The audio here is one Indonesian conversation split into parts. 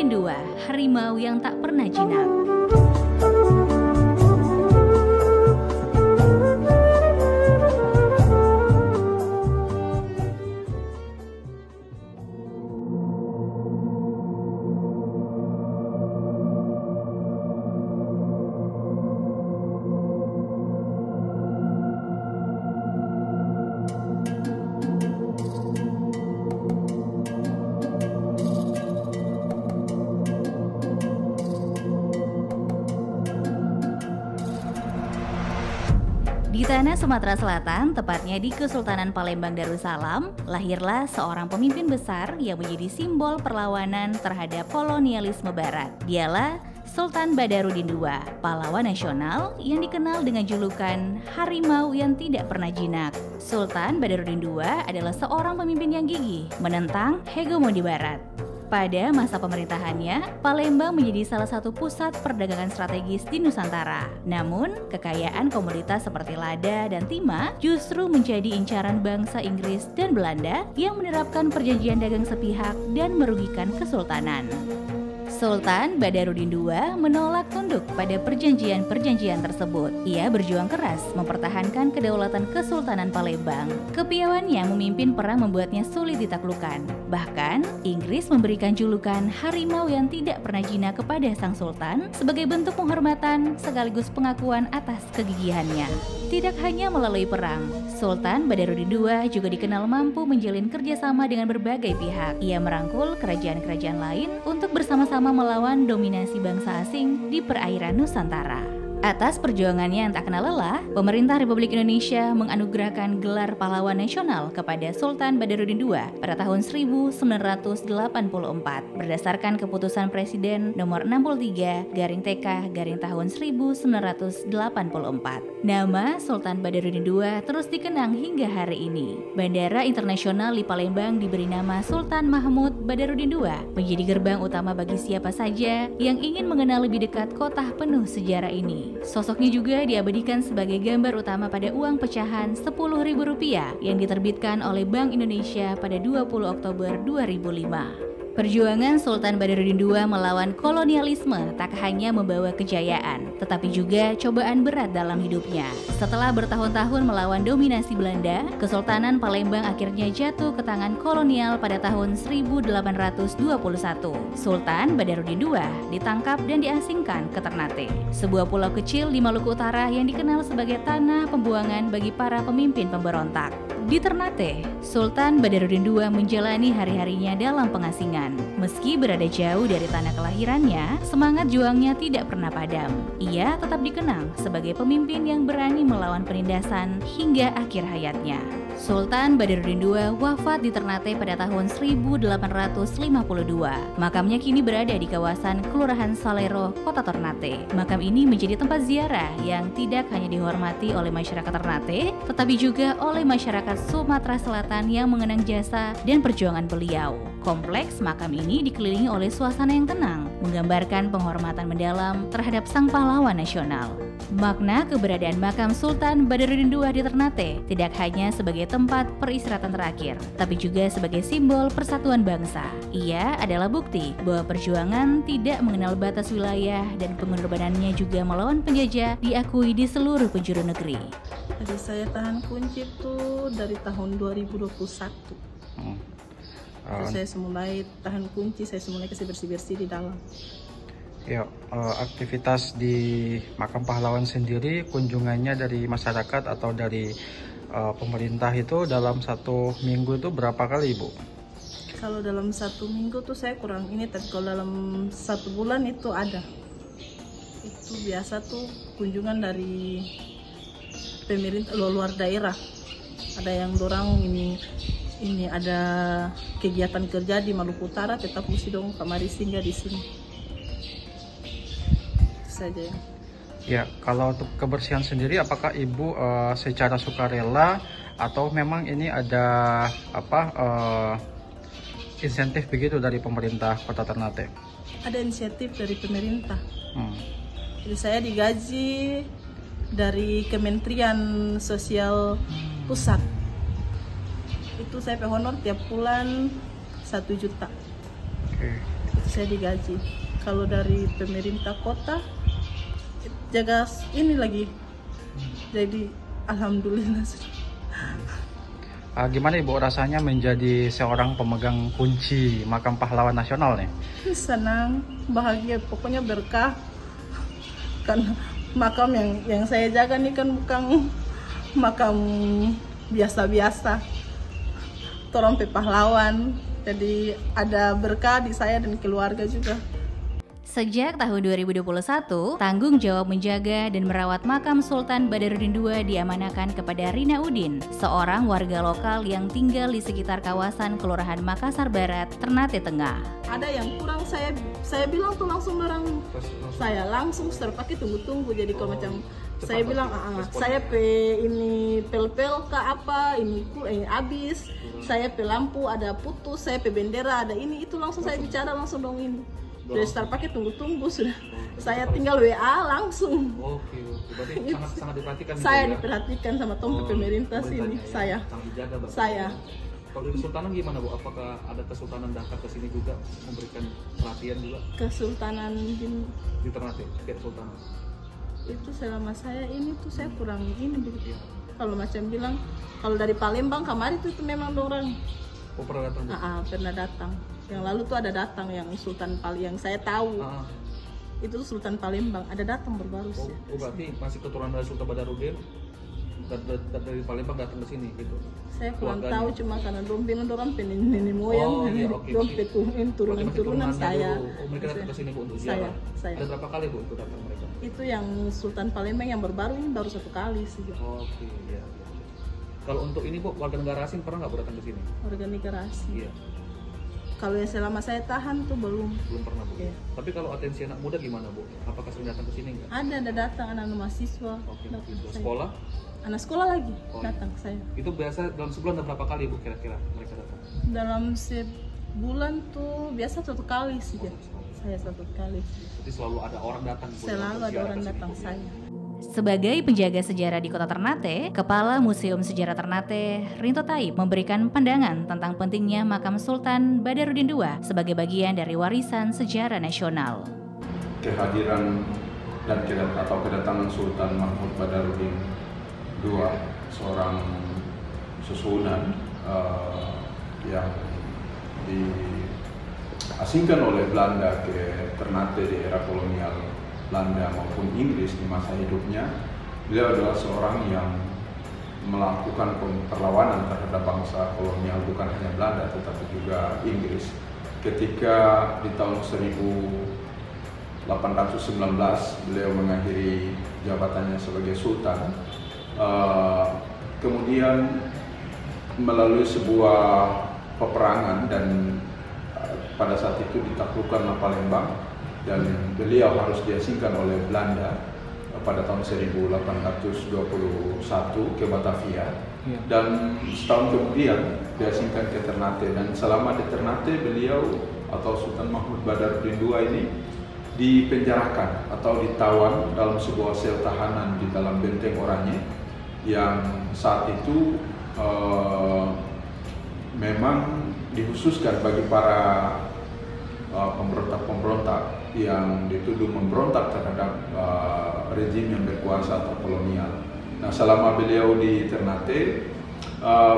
Badarudin II, harimau yang tak pernah jinak. Di tanah Sumatera Selatan, tepatnya di Kesultanan Palembang Darussalam, lahirlah seorang pemimpin besar yang menjadi simbol perlawanan terhadap kolonialisme Barat. Dialah Sultan Badarudin II, pahlawan nasional yang dikenal dengan julukan harimau yang tidak pernah jinak. Sultan Badarudin II adalah seorang pemimpin yang gigih menentang hegemoni Barat. Pada masa pemerintahannya, Palembang menjadi salah satu pusat perdagangan strategis di Nusantara. Namun, kekayaan komoditas seperti lada dan timah justru menjadi incaran bangsa Inggris dan Belanda yang menerapkan perjanjian dagang sepihak dan merugikan kesultanan. Sultan Badarudin II menolak tunduk pada perjanjian-perjanjian tersebut. Ia berjuang keras mempertahankan kedaulatan Kesultanan Palembang. Kepiawaiannya memimpin perang membuatnya sulit ditaklukkan. Bahkan, Inggris memberikan julukan harimau yang tidak pernah jinak kepada sang sultan sebagai bentuk penghormatan sekaligus pengakuan atas kegigihannya. Tidak hanya melalui perang, Sultan Badarudin II juga dikenal mampu menjalin kerjasama dengan berbagai pihak. Ia merangkul kerajaan-kerajaan lain untuk bersama-sama melawan dominasi bangsa asing di perairan Nusantara. Atas perjuangannya yang tak kenal lelah, pemerintah Republik Indonesia menganugerahkan gelar pahlawan nasional kepada Sultan Badarudin II pada tahun 1984 berdasarkan keputusan Presiden nomor 63/TK tahun 1984. Nama Sultan Badarudin II terus dikenang hingga hari ini. Bandara Internasional di Palembang diberi nama Sultan Mahmud Badarudin II, menjadi gerbang utama bagi siapa saja yang ingin mengenal lebih dekat kota penuh sejarah ini. Sosoknya juga diabadikan sebagai gambar utama pada uang pecahan Rp10.000 yang diterbitkan oleh Bank Indonesia pada 20 Oktober 2005. Perjuangan Sultan Badarudin II melawan kolonialisme tak hanya membawa kejayaan, tetapi juga cobaan berat dalam hidupnya. Setelah bertahun-tahun melawan dominasi Belanda, Kesultanan Palembang akhirnya jatuh ke tangan kolonial pada tahun 1821. Sultan Badarudin II ditangkap dan diasingkan ke Ternate, sebuah pulau kecil di Maluku Utara yang dikenal sebagai tanah pembuangan bagi para pemimpin pemberontak. Di Ternate, Sultan Badarudin II menjalani hari-harinya dalam pengasingan. Meski berada jauh dari tanah kelahirannya, semangat juangnya tidak pernah padam. Ia tetap dikenang sebagai pemimpin yang berani melawan penindasan hingga akhir hayatnya. Sultan Badarudin II wafat di Ternate pada tahun 1852. Makamnya kini berada di kawasan Kelurahan Salero, Kota Ternate. Makam ini menjadi tempat ziarah yang tidak hanya dihormati oleh masyarakat Ternate, tetapi juga oleh masyarakat Sumatera Selatan yang mengenang jasa dan perjuangan beliau. Kompleks makam ini dikelilingi oleh suasana yang tenang, menggambarkan penghormatan mendalam terhadap sang pahlawan nasional. Makna keberadaan makam Sultan Badarudin II di Ternate tidak hanya sebagai tempat peristirahatan terakhir, tapi juga sebagai simbol persatuan bangsa. Ia adalah bukti bahwa perjuangan tidak mengenal batas wilayah dan pengorbanannya juga melawan penjajah diakui di seluruh penjuru negeri. Jadi saya tahan kunci itu dari tahun 2021. Saya mulai tahan kunci, saya mulai kasih bersih-bersih di dalam. Ya, aktivitas di makam pahlawan sendiri, kunjungannya dari masyarakat atau dari pemerintah itu dalam satu minggu itu berapa kali, Ibu? Kalau dalam satu minggu tuh saya kurang ini, tapi kalau dalam satu bulan itu ada. Itu biasa tuh kunjungan dari pemerintah luar daerah. Ada yang dorang ini ada kegiatan kerja di Maluku Utara, tetap mesti dong kamari singgah di sini. Itu saja ya. Ya, kalau untuk kebersihan sendiri, apakah Ibu secara sukarela atau memang ini ada insentif begitu dari pemerintah Kota Ternate? Ada inisiatif dari pemerintah. Jadi saya digaji dari Kementerian Sosial Pusat. Itu saya honor tiap bulan 1 juta. Oke. saya digaji. Kalau dari pemerintah kota jaga ini lagi. Jadi alhamdulillah. Gimana Ibu rasanya menjadi seorang pemegang kunci Makam Pahlawan Nasional nih? Senang, bahagia, pokoknya berkah. Karena makam yang saya jaga nih kan bukan makam biasa-biasa. Torong pahlawan. Jadi ada berkah di saya dan keluarga juga. Sejak tahun 2021, tanggung jawab menjaga dan merawat makam Sultan Badarudin II diamanahkan kepada Rina Udin, seorang warga lokal yang tinggal di sekitar kawasan Kelurahan Makassar Barat, Ternate Tengah. Ada yang kurang saya bilang tuh langsung orang saya langsung terpakai tunggu-tunggu. Jadi kalau macam saya bilang saya ini pel-pel ke apa ini habis, saya pe lampu ada putus, saya pe bendera ada ini itu langsung saya bicara langsung dong ini. Sudah start pakai tunggu-tunggu sudah. Saya tinggal WA langsung. Oke. Berarti sangat diperhatikan. Saya diperhatikan sama pemerintah sini. Saya. Kalau di Kesultanan gimana Bu? Apakah ada Kesultanan datang ke sini juga memberikan perhatian juga? Kesultanan di Ternate, Kesultanan. Itu selama saya ini tuh saya kurang ini begitu. Kalau macam bilang kalau dari Palembang kemarin itu memang orang. Oh, pernah datang? Pernah datang. Yang lalu tuh ada datang yang Sultan Palembang yang saya tahu. Itu tuh Sultan Palembang ada datang baru sih. Oh, berarti masih keturunan dari Sultan Badarudin dari Palembang datang ke sini gitu. Saya kurang tahu cuma karena orang nenek moyang turunan saya. Oh, mereka datang ke sini Bu untuk ziarah. Saya. Ada berapa kali Bu untuk datang mereka? Itu yang Sultan Palembang yang baru ini baru 1 kali sih. Oke, iya. Kalau untuk ini Bu, warga negara asing pernah nggak datang ke sini? Warga negara asing. Iya. Kalau yang selama saya tahan tuh belum pernah Bu. Iya. Tapi kalau atensi anak muda gimana Bu? Apakah sering datang ke sini nggak? Ada datang anak mahasiswa. Sekolah? Anak sekolah lagi datang ke saya. Itu biasa dalam sebulan ada berapa kali Bu kira-kira mereka datang? Dalam sebulan tuh biasa 1 kali sih. Saya 1 kali. Jadi selalu ada orang datang. Selalu ada orang datang saya. Sebagai penjaga sejarah di Kota Ternate, Kepala Museum Sejarah Ternate, Rinto Taib, memberikan pandangan tentang pentingnya makam Sultan Badarudin II sebagai bagian dari warisan sejarah nasional. Kehadiran dan kedatangan Sultan Mahmud Badarudin II, seorang susunan yang diasingkan oleh Belanda ke Ternate di era kolonial Belanda maupun Inggris di masa hidupnya. Beliau adalah seorang yang melakukan perlawanan terhadap bangsa kolonial, bukan hanya Belanda tetapi juga Inggris. Ketika di tahun 1819 beliau mengakhiri jabatannya sebagai sultan, kemudian melalui sebuah peperangan dan pada saat itu ditaklukkanlah Palembang dan beliau harus diasingkan oleh Belanda pada tahun 1821 ke Batavia. Dan setahun kemudian diasingkan ke Ternate, dan selama di Ternate beliau atau Sultan Mahmud Badarudin II ini dipenjarakan atau ditawan dalam sebuah sel tahanan di dalam Benteng Oranye yang saat itu memang dikhususkan bagi para pemberontak-pemberontak yang dituduh memberontak terhadap rezim yang berkuasa atau kolonial. Nah, selama beliau di Ternate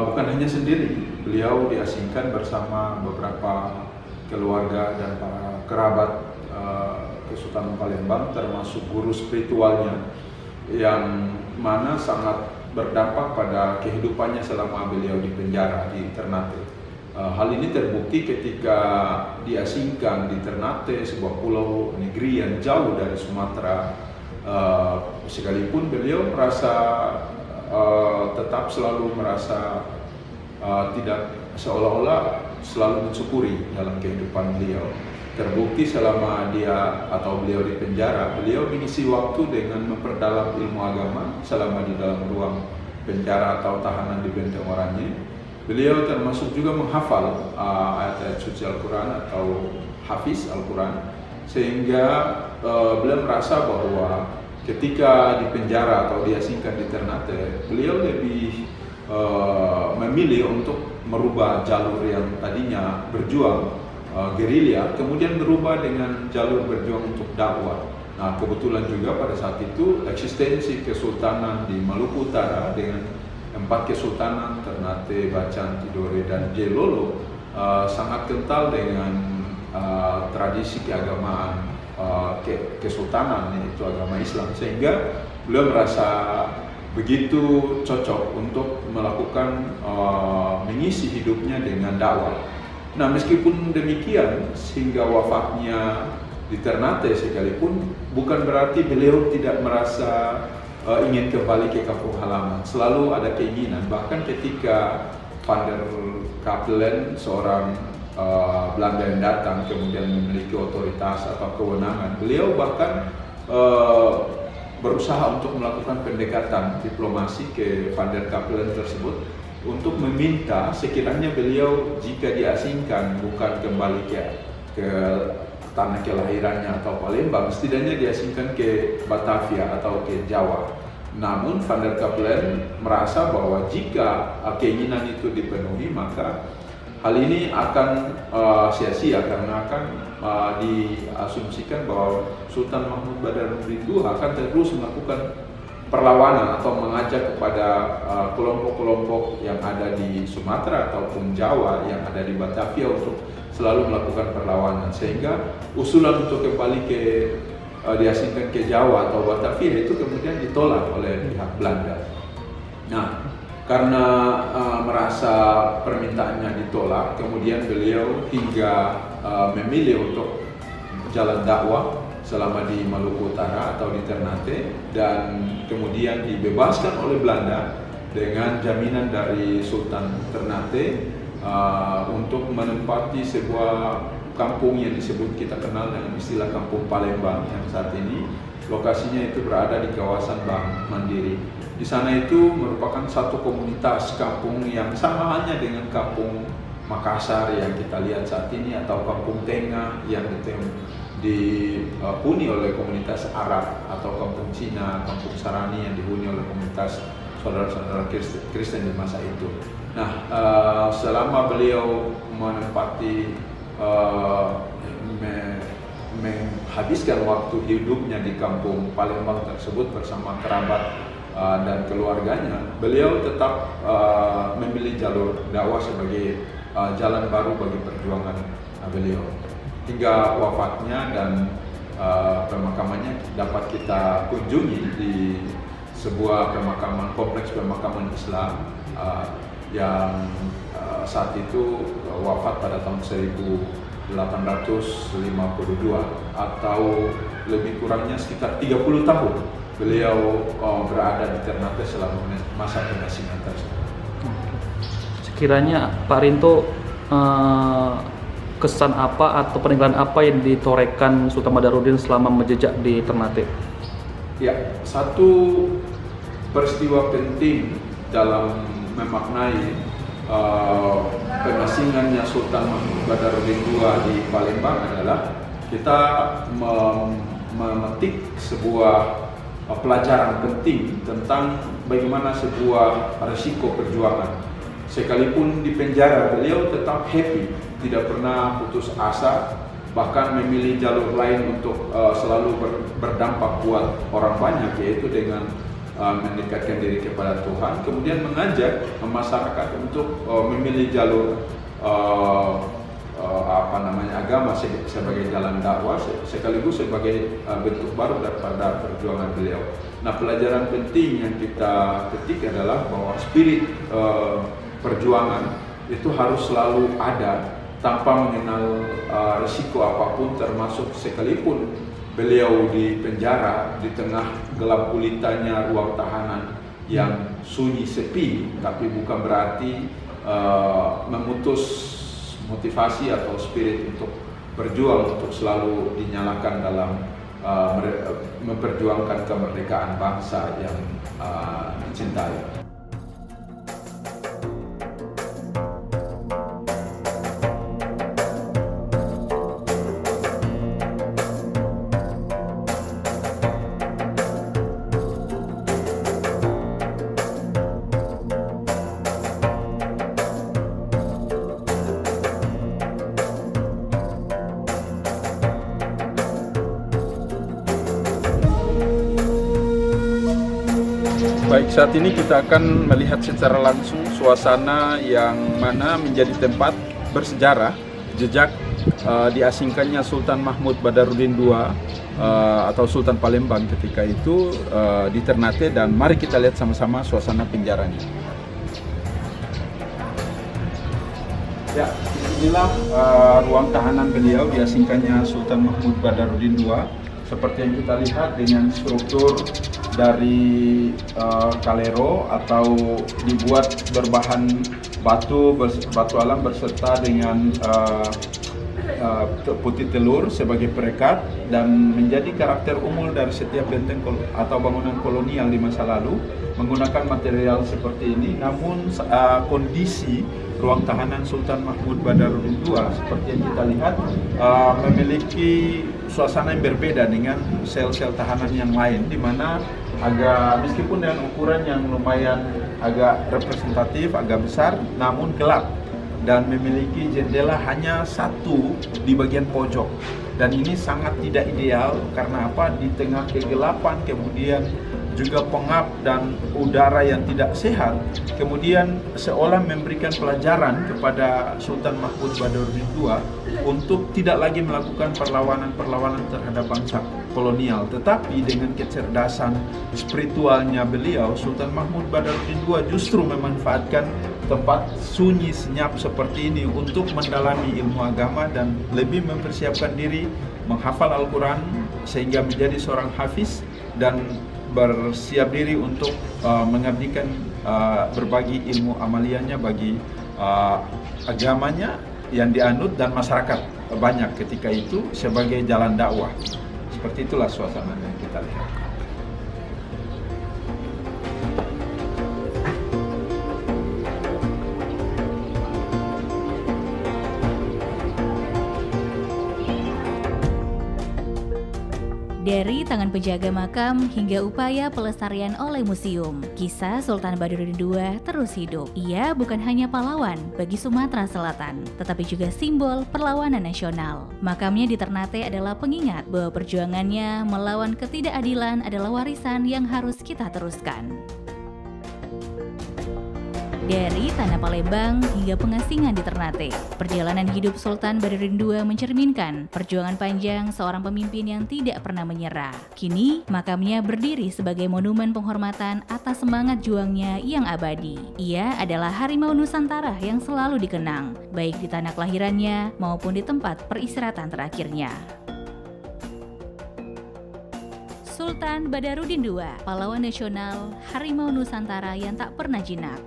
bukan hanya sendiri, beliau diasingkan bersama beberapa keluarga dan para kerabat Kesultanan Palembang, termasuk guru spiritualnya yang mana sangat berdampak pada kehidupannya selama beliau di penjara di Ternate. Hal ini terbukti ketika diasingkan di Ternate, sebuah pulau negeri yang jauh dari Sumatera, sekalipun beliau merasa tetap selalu merasa tidak, seolah-olah selalu mensyukuri dalam kehidupan beliau. Terbukti selama beliau di penjara, beliau mengisi waktu dengan memperdalam ilmu agama selama di dalam ruang penjara atau tahanan di Benteng Oranye. Beliau termasuk juga menghafal ayat-ayat suci Al-Quran atau hafiz Al-Quran, sehingga beliau merasa bahwa ketika di penjara atau diasingkan di Ternate, beliau lebih memilih untuk merubah jalur yang tadinya berjuang gerilya, kemudian berubah dengan jalur berjuang untuk dakwah. Nah, kebetulan juga pada saat itu eksistensi Kesultanan di Maluku Utara dengan 4 kesultanan Ternate, Bacan, Tidore, dan Jelolo sangat kental dengan tradisi keagamaan kesultanan, yaitu agama Islam, sehingga beliau merasa begitu cocok untuk melakukan mengisi hidupnya dengan dakwah. Nah, meskipun demikian, sehingga wafatnya di Ternate sekalipun, bukan berarti beliau tidak merasa ingin kembali ke kampung halaman. Selalu ada keinginan, bahkan ketika Van der Capellen, seorang Belanda yang datang kemudian memiliki otoritas atau kewenangan, beliau bahkan berusaha untuk melakukan pendekatan diplomasi ke Van der Capellen tersebut untuk meminta sekiranya beliau jika diasingkan bukan kembali ke tanah kelahirannya atau Palembang, setidaknya diasingkan ke Batavia atau ke Jawa. Namun Van der Capellen merasa bahwa jika keinginan itu dipenuhi, maka hal ini akan sia-sia karena akan diasumsikan bahwa Sultan Mahmud Badarudin II akan terus melakukan perlawanan atau mengajak kepada kelompok-kelompok yang ada di Sumatera ataupun Jawa yang ada di Batavia untuk selalu melakukan perlawanan, sehingga usulan untuk kembali diasingkan ke Jawa atau Batavia itu kemudian ditolak oleh pihak Belanda. Nah, karena merasa permintaannya ditolak, kemudian beliau hingga memilih untuk jalan dakwah selama di Maluku Utara atau di Ternate, dan kemudian dibebaskan oleh Belanda dengan jaminan dari Sultan Ternate untuk menempati sebuah kampung yang disebut kita kenal dengan istilah Kampung Palembang, yang saat ini lokasinya itu berada di kawasan Bank Mandiri. Di sana itu merupakan satu komunitas kampung yang sama halnya dengan Kampung Makassar yang kita lihat saat ini, atau Kampung Tengah yang dihuni oleh komunitas Arab, atau Kampung Cina, Kampung Sarani yang dihuni oleh komunitas saudara-saudara Kristen di masa itu. Nah, selama beliau menempati menghabiskan waktu hidupnya di Kampung Palembang tersebut bersama kerabat dan keluarganya, beliau tetap memilih jalur dakwah sebagai jalan baru bagi perjuangan beliau hingga wafatnya, dan pemakamannya dapat kita kunjungi di sebuah kompleks pemakaman Islam yang saat itu wafat pada tahun 1852 atau lebih kurangnya sekitar 30 tahun beliau berada di Ternate selama masa pengasingan tersebut. Sekiranya Pak Rinto, kesan apa atau peninggalan apa yang ditorehkan Sultan Badarudin selama menjejak di Ternate? Ya, satu peristiwa penting dalam memaknai pengasingannya Sultan Mahmud Badarudin II di Palembang adalah kita memetik sebuah pelajaran penting tentang bagaimana sebuah risiko perjuangan. Sekalipun di penjara, beliau tetap happy, tidak pernah putus asa, bahkan memilih jalur lain untuk selalu berdampak buat orang banyak, yaitu dengan mendekatkan diri kepada Tuhan, kemudian mengajak masyarakat untuk memilih jalur agama sebagai jalan dakwah, sekaligus sebagai bentuk baru daripada perjuangan beliau. Nah, pelajaran penting yang kita petik adalah bahwa spirit perjuangan itu harus selalu ada tanpa mengenal risiko apapun, termasuk sekalipun beliau di penjara di tengah gelap gulitanya ruang tahanan yang sunyi sepi, tapi bukan berarti memutus motivasi atau spirit untuk berjuang, untuk selalu dinyalakan dalam memperjuangkan kemerdekaan bangsa yang dicintai. saat ini kita akan melihat secara langsung suasana yang mana menjadi tempat bersejarah jejak diasingkannya Sultan Mahmud Badarudin II atau Sultan Palembang ketika itu di Ternate, dan mari kita lihat sama-sama suasana penjaranya. Ya, inilah ruang tahanan beliau diasingkannya Sultan Mahmud Badarudin II. Seperti yang kita lihat dengan struktur dari kalero atau dibuat berbahan batu alam beserta dengan putih telur sebagai perekat, dan menjadi karakter umum dari setiap benteng atau bangunan kolonial di masa lalu menggunakan material seperti ini. Namun kondisi ruang tahanan Sultan Mahmud Badarudin II seperti yang kita lihat memiliki suasana yang berbeda dengan sel-sel tahanan yang lain, di mana agak meskipun dengan ukuran yang lumayan agak representatif, agak besar, namun gelap dan memiliki jendela hanya satu di bagian pojok. Dan ini sangat tidak ideal karena apa? Di tengah kegelapan, kemudian juga pengap dan udara yang tidak sehat, kemudian seolah memberikan pelajaran kepada Sultan Mahmud Badarudin II untuk tidak lagi melakukan perlawanan terhadap bangsa kolonial. Tetapi dengan kecerdasan spiritualnya beliau, Sultan Mahmud Badarudin II justru memanfaatkan tempat sunyi senyap seperti ini untuk mendalami ilmu agama dan lebih mempersiapkan diri menghafal Al-Quran sehingga menjadi seorang hafiz dan bersiap diri untuk mengabdikan berbagi ilmu amaliannya bagi agamanya yang dianut dan masyarakat banyak ketika itu sebagai jalan dakwah. Seperti itulah suasana yang kita lihat. Dari tangan penjaga makam hingga upaya pelestarian oleh museum, kisah Sultan Badarudin II terus hidup. Ia bukan hanya pahlawan bagi Sumatera Selatan, tetapi juga simbol perlawanan nasional. Makamnya di Ternate adalah pengingat bahwa perjuangannya melawan ketidakadilan adalah warisan yang harus kita teruskan. Dari tanah Palembang hingga pengasingan di Ternate, perjalanan hidup Sultan Badarudin II mencerminkan perjuangan panjang seorang pemimpin yang tidak pernah menyerah. Kini, makamnya berdiri sebagai monumen penghormatan atas semangat juangnya yang abadi. Ia adalah harimau Nusantara yang selalu dikenang, baik di tanah kelahirannya maupun di tempat peristirahatan terakhirnya. Sultan Badarudin II, pahlawan nasional, harimau Nusantara yang tak pernah jinak.